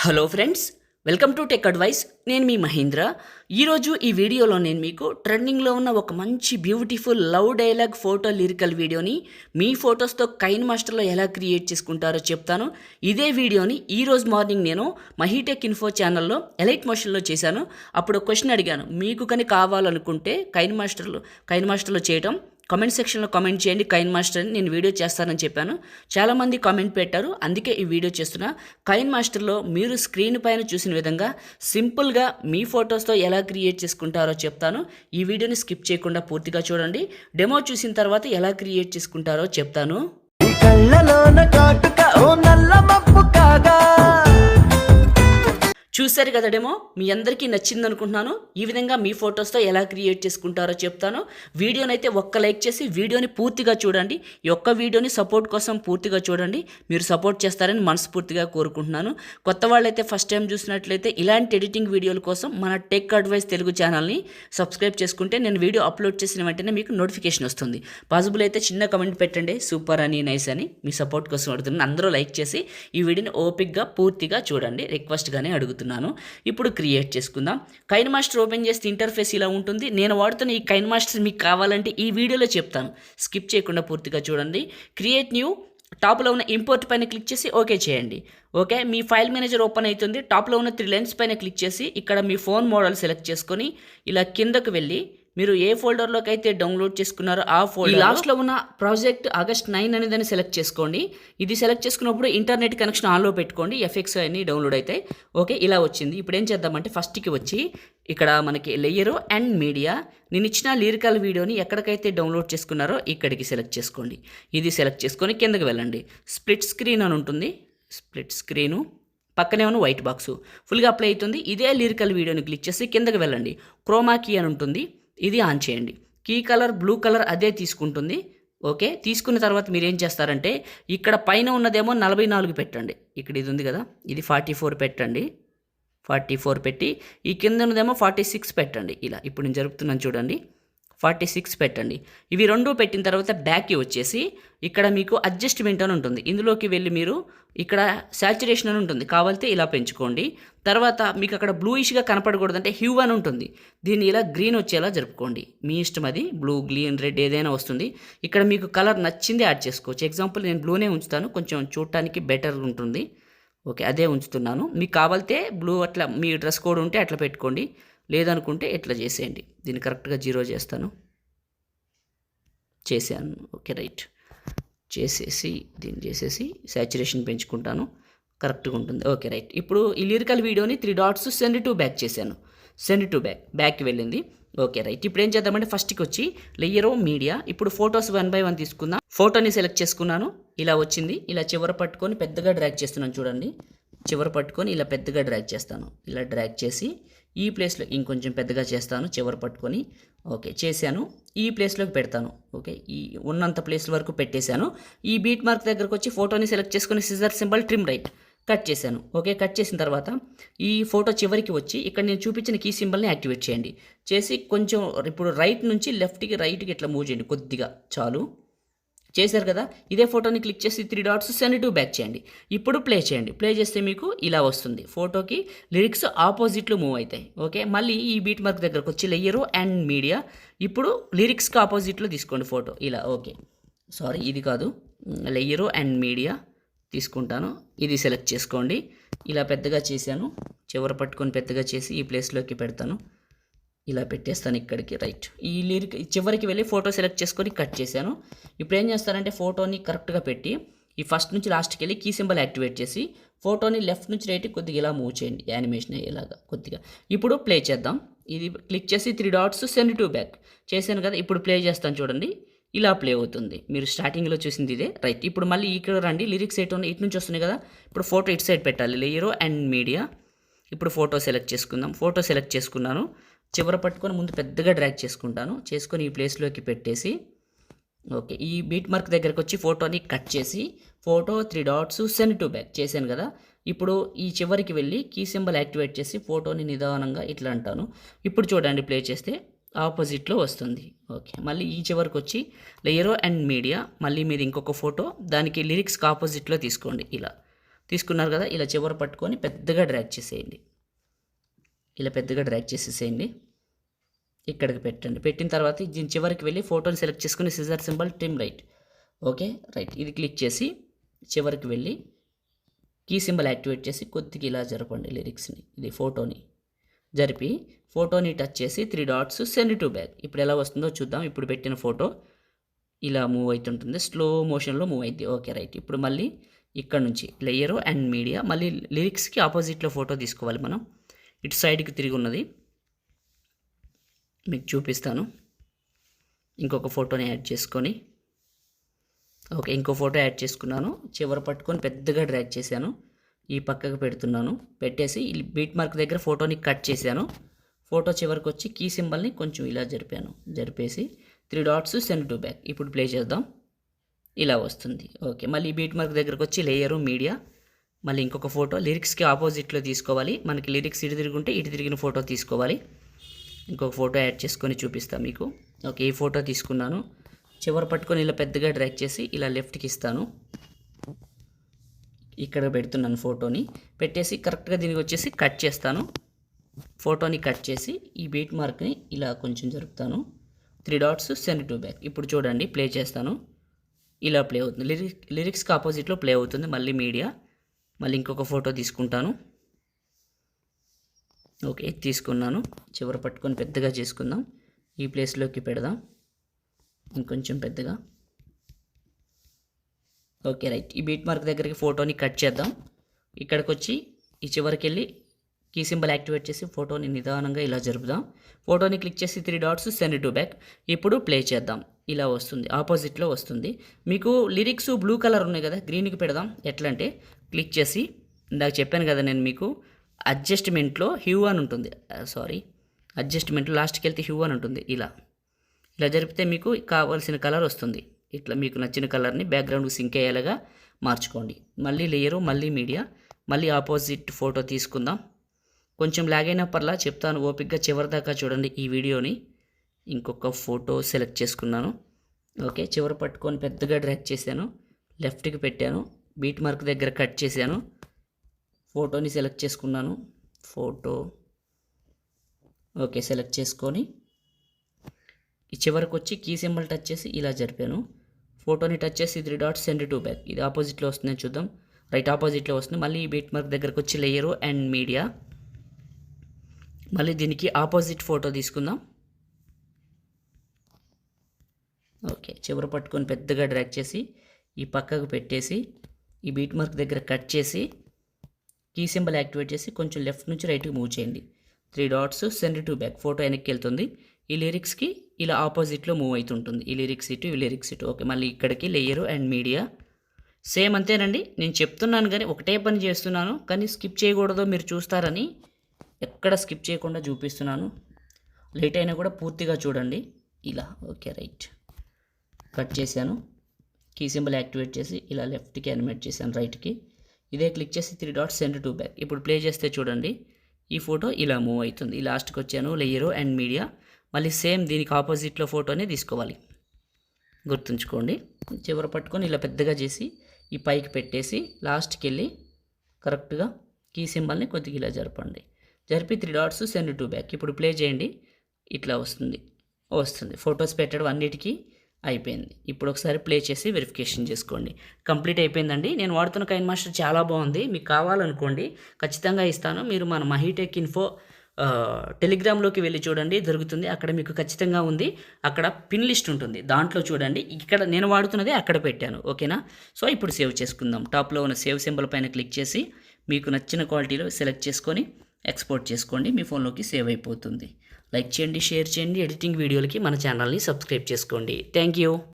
Hello friends, welcome to tech advice. నేను మీ మహేంద్ర. ఈరోజు ఈ వీడియోలో నేను మీకు ట్రెండింగ్లో ఉన్న ఒక మంచి beautiful love dialogue photo lyrical వీడియోని మీ ఫొటోస్తో కైన్ మాస్టర్లో ఎలా క్రియేట్ చేసుకుంటారో చెప్తాను. ఇదే వీడియోని ఈరోజు మార్నింగ్ నేను మహీటెక్ ఇన్ఫో ఛానల్లో ఎలైట్ మోషన్లో చేశాను. అప్పుడు క్వశ్చన్ అడిగాను, మీకు కానీ కావాలనుకుంటే కైన్ మాస్టర్లో చేయటం కామెంట్ సెక్షన్లో కామెంట్ చేయండి, కైన్ మాస్టర్ అని నేను వీడియో చేస్తానని చెప్పాను. చాలామంది కామెంట్ పెట్టారు, అందుకే ఈ వీడియో చేస్తున్నా. కైన్ మాస్టర్లో మీరు స్క్రీన్ పైన చూసిన విధంగా సింపుల్గా మీ ఫొటోస్తో ఎలా క్రియేట్ చేసుకుంటారో చెప్తాను. ఈ వీడియోని స్కిప్ చేయకుండా పూర్తిగా చూడండి. డెమో చూసిన తర్వాత ఎలా క్రియేట్ చేసుకుంటారో చెప్తాను. చూశారు కదా డెమో, మీ అందరికీ నచ్చింది అనుకుంటున్నాను. ఈ విధంగా మీ ఫొటోస్తో ఎలా క్రియేట్ చేసుకుంటారో చెప్తాను. వీడియోని అయితే ఒక్క లైక్ చేసి వీడియోని పూర్తిగా చూడండి. ఈ ఒక్క వీడియోని సపోర్ట్ కోసం పూర్తిగా చూడండి. మీరు సపోర్ట్ చేస్తారని మనస్ఫూర్తిగా కోరుకుంటున్నాను. కొత్త వాళ్ళైతే ఫస్ట్ టైం చూసినట్లయితే ఇలాంటి ఎడిటింగ్ వీడియోల కోసం మన టెక్ అడ్వైస్ తెలుగు ఛానల్ని సబ్స్క్రైబ్ చేసుకుంటే నేను వీడియో అప్లోడ్ చేసిన వెంటనే మీకు నోటిఫికేషన్ వస్తుంది. పాసిబుల్ అయితే చిన్న కమెంట్ పెట్టండి, సూపర్ అని, నైస్ అని. మీ సపోర్ట్ కోసం అడుగుతున్నాను. అందరూ లైక్ చేసి ఈ వీడియోని ఓపిక్గా పూర్తిగా చూడండి, రిక్వెస్ట్గానే అడుగుతున్నాను. ఇప్పుడు క్రియేట్ చేసుకుందాం. కైన్ మాస్టర్ ఓపెన్ చేస్తే ఇంటర్ఫేస్ ఇలా ఉంటుంది. నేను వాడుతున్న ఈ కైన్ మాస్టర్ మీకు కావాలంటే ఈ వీడియోలో చెప్తాను, స్కిప్ చేయకుండా పూర్తిగా చూడండి. క్రియేట్ న్యూ, టాప్లో ఉన్న ఇంపోర్ట్ పైన క్లిక్ చేసి ఓకే చేయండి. ఓకే, మీ ఫైల్ మేనేజర్ ఓపెన్ అవుతుంది. టాప్లో ఉన్న 3 లైన్స్ పైన క్లిక్ చేసి ఇక్కడ మీ ఫోన్ మోడల్ సెలెక్ట్ చేసుకొని ఇలా కిందకు వెళ్ళి మీరు ఏ ఫోల్డర్లోకి అయితే డౌన్లోడ్ చేసుకున్నారో ఆ ఫోల్డర్ లాస్ట్లో ఉన్న ప్రాజెక్ట్ ఆగస్ట్ 9 అనేదాన్ని సెలెక్ట్ చేసుకోండి. ఇది సెలెక్ట్ చేసుకున్నప్పుడు ఇంటర్నెట్ కనెక్షన్ ఆన్లో పెట్టుకోండి, ఎఫెక్ట్స్ అన్ని డౌన్లోడ్ అవుతాయి. ఓకే, ఇలా వచ్చింది. ఇప్పుడు ఏం చేద్దామంటే ఫస్ట్కి వచ్చి ఇక్కడ మనకి లేయరు అండ్ మీడియా, నేను ఇచ్చిన లిరికల్ వీడియోని ఎక్కడికైతే డౌన్లోడ్ చేసుకున్నారో ఇక్కడికి సెలెక్ట్ చేసుకోండి. ఇది సెలెక్ట్ చేసుకొని కిందకి వెళ్ళండి. స్ప్లిట్ స్క్రీన్ అని ఉంటుంది, స్ప్లిట్ స్క్రీను పక్కనే ఉన్న వైట్ బాక్స్ ఫుల్గా అప్లై అవుతుంది. ఇదే లిరికల్ వీడియోని క్లిక్ చేసి కిందకి వెళ్ళండి. క్రోమా కీ అని ఉంటుంది, ఇది ఆన్ చేయండి. కీ కలర్ బ్లూ కలర్ అదే తీసుకుంటుంది. ఓకే, తీసుకున్న తర్వాత మీరు ఏం చేస్తారంటే ఇక్కడ పైన ఉన్నదేమో 44 పెట్టండి. ఇక్కడ ఇది ఉంది కదా, ఇది 44 పెట్టండి. 44 పెట్టి ఈ కింద ఉన్నదేమో 46 పెట్టండి. ఇలా ఇప్పుడు నేను జరుపుతున్నాను చూడండి, 46 పెట్టండి. ఇవి రెండు పెట్టిన తర్వాత బ్యాక్కి వచ్చేసి ఇక్కడ మీకు అడ్జస్ట్మెంట్ అని ఉంటుంది. ఇందులోకి వెళ్ళి మీరు ఇక్కడ శాచురేషన్ అని ఉంటుంది, కావాలితే ఇలా పెంచుకోండి. తర్వాత మీకు అక్కడ బ్లూయిష్గా కనపడకూడదంటే హ్యూ అని ఉంటుంది, దీన్ని ఇలా గ్రీన్ వచ్చేలా జరుపుకోండి. మీ ఇష్టం, అది బ్లూ, గ్రీన్, రెడ్ ఏదైనా వస్తుంది. ఇక్కడ మీకు కలర్ నచ్చింది యాడ్ చేసుకోవచ్చు. ఎగ్జాంపుల్ నేను బ్లూనే ఉంచుతాను, కొంచెం చూడటానికి బెటర్ ఉంటుంది. ఓకే, అదే ఉంచుతున్నాను. మీకు కావాలితే బ్లూ అట్లా మీ డ్రెస్ కోడ్ ఉంటే అట్లా పెట్టుకోండి, లేదనుకుంటే ఎట్లా చేసేయండి. దీన్ని కరెక్ట్గా 0 చేస్తాను, చేశాను. ఓకే రైట్, చేసేసి దీన్ని చేసేసి శాచురేషన్ పెంచుకుంటాను, కరెక్ట్గా ఉంటుంది. ఓకే రైట్, ఇప్పుడు ఈ లిరికల్ వీడియోని 3 డాట్స్ సెండ్ టు బ్యాక్ చేశాను. సెండ్ టు బ్యాక్కి వెళ్ళింది. ఓకే రైట్, ఇప్పుడు ఏం చేద్దామంటే ఫస్ట్కి వచ్చి లేయరో మీడియా, ఇప్పుడు ఫొటోస్ 1 by 1 తీసుకుందాం. ఫోటోని సెలెక్ట్ చేసుకున్నాను, ఇలా వచ్చింది. ఇలా చివర పట్టుకొని పెద్దగా డ్రాగ్ చేస్తున్నాను చూడండి. చివర పట్టుకొని ఇలా పెద్దగా డ్రాగ్ చేస్తాను. ఇలా డ్రాగ్ చేసి ఈ ప్లేస్లో ఇంకొంచెం పెద్దగా చేస్తాను, చివర పట్టుకొని. ఓకే చేశాను, ఈ ప్లేస్లోకి పెడతాను. ఓకే, ఈ ఉన్నంత ప్లేస్ వరకు పెట్టేశాను. ఈ బీట్ మార్క్ దగ్గరకు వచ్చి ఫోటోని సెలెక్ట్ చేసుకొని scissor symbol trim right cut చేశాను. ఓకే, కట్ చేసిన తర్వాత ఈ ఫోటో చివరికి వచ్చి ఇక్కడ నేను చూపించిన కీ సింబల్ని యాక్టివేట్ చేయండి. చేసి కొంచెం ఇప్పుడు రైట్ నుంచి రైట్కి ఇట్లా మూవ్ చేయండి కొద్దిగా, చాలు. చేశారు కదా, ఇదే ఫోటోని క్లిక్ చేసి 3 డాట్స్ సెండ్ టు బ్యాక్ చేయండి. ఇప్పుడు ప్లే చేయండి. ప్లే చేస్తే మీకు ఇలా వస్తుంది. ఫోటోకి లిరిక్స్ ఆపోజిట్లో మూవ్ అవుతాయి. ఓకే, మళ్ళీ ఈ బీట్ మార్క్ దగ్గరకు వచ్చి లేయరు అండ్ మీడియా, ఇప్పుడు లిరిక్స్కి ఆపోజిట్లో తీసుకోండి ఫోటో ఇలా. ఓకే సారీ, ఇది కాదు, లేయరు అండ్ మీడియా తీసుకుంటాను. ఇది సెలెక్ట్ చేసుకోండి. ఇలా పెద్దగా చేశాను, చివర పట్టుకొని పెద్దగా చేసి ఈ ప్లేస్లోకి పెడతాను. ఇలా పెట్టేస్తాను ఇక్కడికి. రైట్, ఈ లిరిక్ చివరికి వెళ్ళి ఫోటో సెలెక్ట్ చేసుకొని కట్ చేశాను. ఇప్పుడు ఏం చేస్తానంటే ఫోటోని కరెక్ట్గా పెట్టి ఈ ఫస్ట్ నుంచి లాస్ట్కి వెళ్ళి కీ సింబల్ యాక్టివేట్ చేసి ఫోటోని లెఫ్ట్ నుంచి రైట్కి కొద్దిగా ఇలా మూవ్ చేయండి, యానిమేషన్ ఇలాగా కొద్దిగా. ఇప్పుడు ప్లే చేద్దాం. ఇది క్లిక్ చేసి 3 డాట్స్ సెండ్ టు బ్యాక్ చేశాను కదా, ఇప్పుడు ప్లే చేస్తాను చూడండి, ఇలా ప్లే అవుతుంది. మీరు స్టార్టింగ్లో చూసింది ఇదే. రైట్, ఇప్పుడు మళ్ళీ ఇక్కడ రండి. లిరిక్స్ ఎటు ఇటు నుంచి వస్తున్నాయి కదా, ఇప్పుడు ఫోటో ఇటు సైడ్ పెట్టాలి, లేయరు అండ్ మీడియా. ఇప్పుడు ఫోటో సెలెక్ట్ చేసుకుందాం. ఫోటో సెలెక్ట్ చేసుకున్నాను, చివర పట్టుకొని ముందు పెద్దగా డ్రాగ్ చేసుకుంటాను. చేసుకొని ఈ ప్లేస్లోకి పెట్టేసి ఓకే, ఈ బీట్ మార్క్ దగ్గరకు వచ్చి ఫోటోని కట్ చేసి photo 3 dots send to back చేశాను కదా, ఇప్పుడు ఈ చివరికి వెళ్ళి కీ సింబల్ యాక్టివేట్ చేసి ఫోటోని నిదానంగా ఇట్లా అంటాను. ఇప్పుడు చూడండి, ప్లే చేస్తే ఆపోజిట్లో వస్తుంది. ఓకే, మళ్ళీ ఈ చివరికి వచ్చి లేయరో అండ్ మీడియా, మళ్ళీ మీరు ఇంకొక ఫోటో దానికి లిరిక్స్కి ఆపోజిట్లో తీసుకోండి. ఇలా తీసుకున్నారు కదా, ఇలా చివర పట్టుకొని పెద్దగా డ్రాగ్ చేసేయండి. ఇలా పెద్దగా డ్రాగ్ చేసేసేయండి. ఇక్కడికి పెట్టండి. పెట్టిన తర్వాత దీని చివరికి వెళ్ళి ఫోటోని సెలెక్ట్ చేసుకుని scissor symbol trim right. Okay right, ఇది క్లిక్ చేసి చివరికి వెళ్ళి కీ సింబల్ యాక్టివేట్ చేసి కొద్దిగా ఇలా జరపండి లిరిక్స్ని. ఇది ఫోటోని జరిపి ఫోటోని టచ్ చేసి 3 డాట్స్ సెండ్ టు బ్యాక్. ఇప్పుడు ఎలా వస్తుందో చూద్దాం. ఇప్పుడు పెట్టిన ఫోటో ఇలా మూవ్ అవుతుంటుంది, స్లో మోషన్లో మూవ్ అయింది. ఓకే రైట్, ఇప్పుడు మళ్ళీ ఇక్కడ నుంచి లేయరు అండ్ మీడియా, మళ్ళీ లిరిక్స్కి ఆపోజిట్లో ఫోటో తీసుకోవాలి మనం. ఇటు సైడ్కి తిరిగి ఉన్నది మీకు చూపిస్తాను. ఇంకొక ఫోటోని యాడ్ చేసుకొని, ఓకే ఇంకో ఫోటో యాడ్ చేసుకున్నాను. చివర పట్టుకొని పెద్దగా డ్రాగ్ చేశాను, ఈ పక్కకు పెడుతున్నాను. పెట్టేసి ఈ బీట్ మార్క్ దగ్గర ఫోటోని కట్ చేశాను. ఫోటో చివరికి వచ్చి కీ సింబల్ని కొంచెం ఇలా జరిపేసి 3 డాట్స్ సెండ్ టు బ్యాక్. ఇప్పుడు ప్లే చేద్దాం, ఇలా వస్తుంది. ఓకే, మళ్ళీ బీట్ మార్క్ దగ్గరకు వచ్చి లేయరు మీడియా, మళ్ళీ ఇంకొక ఫోటో లిరిక్స్కి ఆపోజిట్లో తీసుకోవాలి. మనకి లిరిక్స్ ఇటు తిరుగుంటే ఇటు తిరిగిన ఫోటో తీసుకోవాలి. ఇంకొక ఫోటో యాడ్ చేసుకొని చూపిస్తాను మీకు. ఓకే, ఈ ఫోటో తీసుకున్నాను. చివర పట్టుకొని ఇలా పెద్దగా డ్రాగ్ చేసి ఇలా లెఫ్ట్కి ఇస్తాను. ఇక్కడ పెడుతున్నాను ఫోటోని. పెట్టేసి కరెక్ట్గా దీనికి వచ్చేసి కట్ చేస్తాను. ఫోటోని కట్ చేసి ఈ బీట్ మార్క్ని ఇలా కొంచెం జరుపుతాను. 3 డాట్స్ సెండ్ టు బ్యాక్. ఇప్పుడు చూడండి, ప్లే చేస్తాను, ఇలా ప్లే అవుతుంది. లిరిక్స్కి ఆపోజిట్లో ప్లే అవుతుంది. మళ్ళీ మీడియా, మళ్ళీ ఇంకొక ఫోటో తీసుకుంటాను. ఓకే తీసుకున్నాను. చివర పట్టుకొని పెద్దగా చేసుకుందాం. ఈ ప్లేస్లోకి పెడదాం ఇంకొంచెం పెద్దగా. ఓకే రైట్, ఈ బీట్ మార్క్ దగ్గరికి ఫోటోని కట్ చేద్దాం. ఇక్కడికి వచ్చి ఈ చివరికి వెళ్ళి కీ సింబల్ యాక్టివేట్ చేసి ఫోటోని నిదానంగా ఇలా జరుపుదాం. ఫోటోని క్లిక్ చేసి 3 డాట్స్ సెండ్ టు బ్యాక్. ఇప్పుడు ప్లే చేద్దాం, ఇలా వస్తుంది, ఆపోజిట్లో వస్తుంది. మీకు లిరిక్స్ బ్లూ కలర్ ఉన్నాయి కదా, గ్రీన్కి పెడదాం. ఎట్లా అంటే క్లిక్ చేసి ఇందాక చెప్పాను కదా నేను మీకు, అడ్జస్ట్మెంట్లో హ్యూ అని ఉంటుంది, అడ్జస్ట్మెంట్లో లాస్ట్కి వెళ్తే హ్యూ అని ఉంటుంది. ఇలా జరిపితే మీకు కావాల్సిన కలర్ వస్తుంది. ఇట్లా మీకు నచ్చిన కలర్ని బ్యాక్గ్రౌండ్కి సింక్ అయ్యేలాగా మార్చుకోండి. మళ్ళీ లేయరు, మళ్ళీ మీడియా, మళ్ళీ ఆపోజిట్ ఫోటో తీసుకుందాం. కొంచెం లాగ్ అయినా పర్లా, చెప్తాను ఓపిక్గా చివరిదాకా చూడండి ఈ వీడియోని. ఇంకొక ఫోటో సెలెక్ట్ చేసుకున్నాను. ఓకే, చివరి పట్టుకొని పెద్దగా డ్రాగ్ చేశాను, లెఫ్ట్కి పెట్టాను, బీట్ మార్క్ దగ్గర కట్ చేశాను. ఫోటోని సెలెక్ట్ చేసుకున్నాను. ఫోటో ఓకే సెలెక్ట్ చేసుకొని ఈ చివరికి వచ్చి కీ సింబల్ టచ్ చేసి ఇలా జరిపాను. ఫోటోని టచ్ చేసి 3 డాట్స్ సెండ్ టు బ్యాక్. ఇది ఆపోజిట్లో వస్తుంది చూద్దాం. రైట్, ఆపోజిట్లో వస్తుంది. మళ్ళీ ఈ బీట్ మార్క్ దగ్గరకు వచ్చి లేయరు అండ్ మీడియా, మళ్ళీ దీనికి ఆపోజిట్ ఫోటో తీసుకుందాం. ఓకే, చివర పట్టుకొని పెద్దగా డ్రాగ్ చేసి ఈ పక్కకు పెట్టేసి ఈ బీట్ మార్క్ దగ్గర కట్ చేసి కీ సింబల్ యాక్టివేట్ చేసి కొంచెం లెఫ్ట్ నుంచి రైట్కి మూవ్ చేయండి. 3 dots send to back. Photo వెనక్కి వెళ్తుంది. ఈ లిరిక్స్కి ఇలా ఆపోజిట్లో మూవ్ అవుతుంటుంది. ఈ లిరిక్స్ ఇటు. ఓకే, మళ్ళీ ఇక్కడికి లేయరు అండ్ మీడియా, సేమ్ అంతేనండి. నేను చెప్తున్నాను కానీ ఒకటే పని చేస్తున్నాను, కానీ స్కిప్ చేయకూడదు మీరు చూస్తారని ఎక్కడ స్కిప్ చేయకుండా చూపిస్తున్నాను. లేట్ అయినా కూడా పూర్తిగా చూడండి ఇలా. ఓకే రైట్, కట్ చేశాను. కీ సింబల్ యాక్టివేట్ చేసి ఇలా లెఫ్ట్కి యానిమేట్ చేశాను రైట్కి. ఇదే క్లిక్ చేసి 3 డాట్స్ సెండ్ టు బ్యాక్. ఇప్పుడు ప్లే చేస్తే చూడండి, ఈ ఫోటో ఇలా మూవ్ అవుతుంది. ఈ లాస్ట్కి వచ్చాను, లేయరు అండ్ మీడియా, మళ్ళీ సేమ్ దీనికి ఆపోజిట్లో ఫోటోనే తీసుకోవాలి, గుర్తుంచుకోండి. చివర పట్టుకొని ఇలా పెద్దగా చేసి ఈ పైకి పెట్టేసి లాస్ట్కి వెళ్ళి కరెక్ట్గా కీ సింబల్ని కొద్దిగా ఇలా జరిపి 3 డాట్స్ సెండ్ టు బ్యాక్. ఇప్పుడు ప్లే చేయండి, ఇట్లా వస్తుంది. ఫొటోస్ పెట్టడం అన్నిటికీ అయిపోయింది. ఇప్పుడు ఒకసారి ప్లే చేసి వెరిఫికేషన్ చేసుకోండి. కంప్లీట్ అయిపోయిందండి. నేను వాడుతున్న కైన్ మాస్టర్ చాలా బాగుంది. మీకు కావాలనుకోండి ఖచ్చితంగా ఇస్తాను. మీరు మన మహీటెక్ ఇన్ఫో టెలిగ్రామ్లోకి వెళ్ళి చూడండి, దొరుకుతుంది. అక్కడ మీకు ఖచ్చితంగా ఉంది. అక్కడ పిన్ లిస్ట్ ఉంటుంది, దాంట్లో చూడండి. ఇక్కడ నేను వాడుతున్నది అక్కడ పెట్టాను. ఓకేనా? సో ఇప్పుడు సేవ్ చేసుకుందాం. టాప్లో ఉన్న సేవ్ సింబల్ పైన క్లిక్ చేసి మీకు నచ్చిన క్వాలిటీలో సెలెక్ట్ చేసుకొని ఎక్స్పోర్ట్ చేసుకోండి. మీ ఫోన్లోకి సేవ్ అయిపోతుంది. లైక్ చేయండి, షేర్ చేయండి. ఎడిటింగ్ వీడియోలకి మన ఛానల్ని సబ్స్క్రైబ్ చేసుకోండి. Thank you.